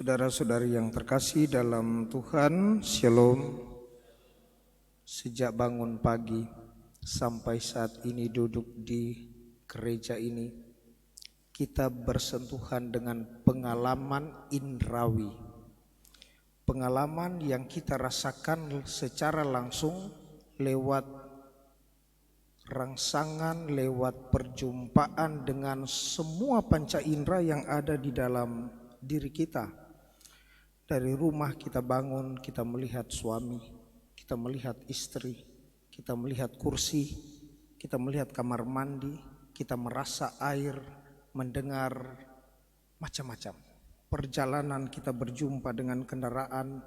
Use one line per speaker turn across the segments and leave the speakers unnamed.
Saudara-saudari yang terkasih dalam Tuhan, Shalom. Sejak bangun pagi sampai saat ini duduk di gereja ini, kita bersentuhan dengan pengalaman indrawi. Pengalaman yang kita rasakan secara langsung lewat rangsangan, lewat perjumpaan dengan semua panca indera yang ada di dalam diri kita. Dari rumah kita bangun, kita melihat suami, kita melihat istri, kita melihat kursi, kita melihat kamar mandi, kita merasa air, mendengar macam-macam. Perjalanan kita berjumpa dengan kendaraan,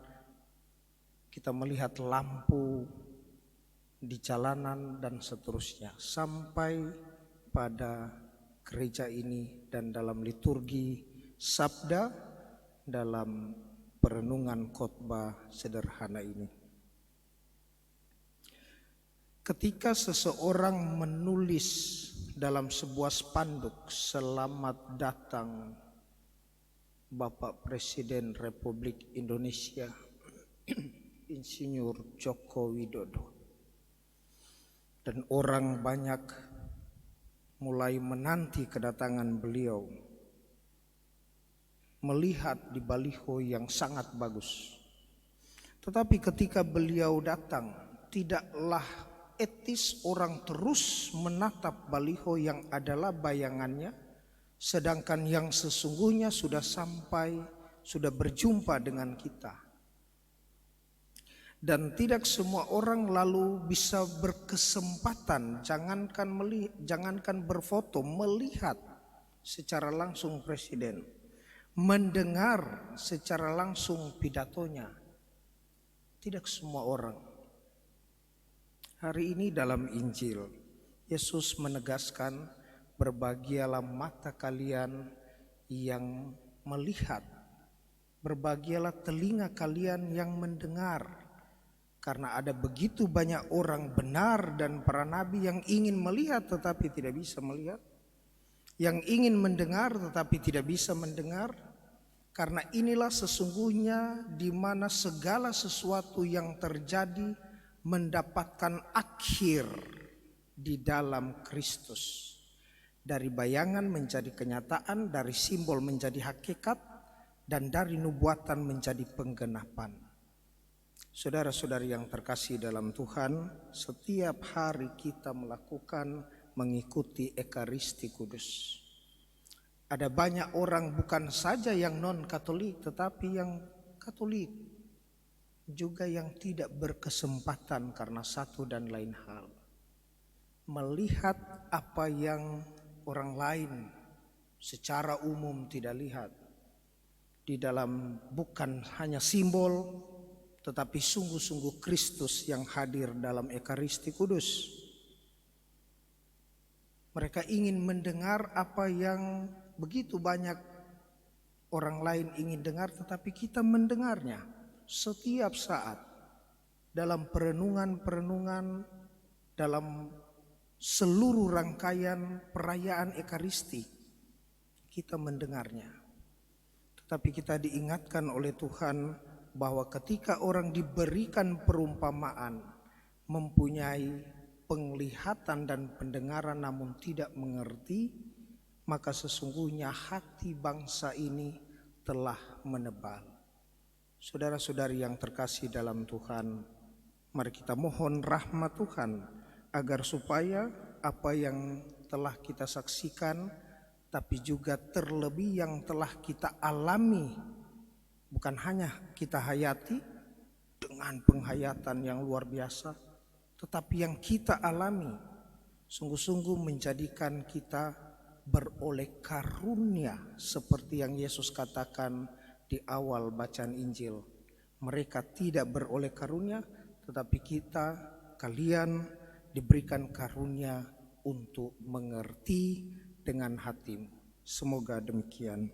kita melihat lampu di jalanan dan seterusnya. Sampai pada gereja ini dan dalam liturgi sabda, dalam perenungan khotbah sederhana ini. Ketika seseorang menulis dalam sebuah spanduk, "Selamat datang Bapak Presiden Republik Indonesia Insinyur Joko Widodo," dan orang banyak mulai menanti kedatangan beliau, melihat di baliho yang sangat bagus. Tetapi ketika beliau datang, tidaklah etis orang terus menatap baliho yang adalah bayangannya, sedangkan yang sesungguhnya sudah sampai, sudah berjumpa dengan kita. Dan tidak semua orang lalu bisa berkesempatan, jangankan berfoto, melihat secara langsung presiden, mendengar secara langsung pidatonya. Tidak semua orang. Hari ini dalam Injil, Yesus menegaskan, "Berbahagialah mata kalian yang melihat, berbahagialah telinga kalian yang mendengar, karena ada begitu banyak orang benar dan para nabi yang ingin melihat tetapi tidak bisa melihat, yang ingin mendengar tetapi tidak bisa mendengar. Karena inilah sesungguhnya di mana segala sesuatu yang terjadi mendapatkan akhir di dalam Kristus. Dari bayangan menjadi kenyataan, dari simbol menjadi hakikat, dan dari nubuatan menjadi penggenapan." Saudara-saudari yang terkasih dalam Tuhan, setiap hari kita mengikuti Ekaristi Kudus. Ada banyak orang bukan saja yang non-Katolik, tetapi yang Katolik juga yang tidak berkesempatan karena satu dan lain hal. Melihat apa yang orang lain secara umum tidak lihat. Di dalam bukan hanya simbol, tetapi sungguh-sungguh Kristus yang hadir dalam Ekaristi Kudus. Mereka ingin mendengar apa yang begitu banyak orang lain ingin dengar, tetapi kita mendengarnya setiap saat dalam perenungan-perenungan, dalam seluruh rangkaian perayaan Ekaristi. Kita mendengarnya. Tetapi kita diingatkan oleh Tuhan bahwa ketika orang diberikan perumpamaan, mempunyai penglihatan dan pendengaran namun tidak mengerti, maka sesungguhnya hati bangsa ini telah menebal. Saudara-saudari yang terkasih dalam Tuhan, mari kita mohon rahmat Tuhan agar supaya apa yang telah kita saksikan, tapi juga terlebih yang telah kita alami, bukan hanya kita hayati dengan penghayatan yang luar biasa, tetapi yang kita alami sungguh-sungguh menjadikan kita beroleh karunia, seperti yang Yesus katakan di awal bacaan Injil. Mereka tidak beroleh karunia, tetapi kalian diberikan karunia untuk mengerti dengan hatimu. Semoga demikian.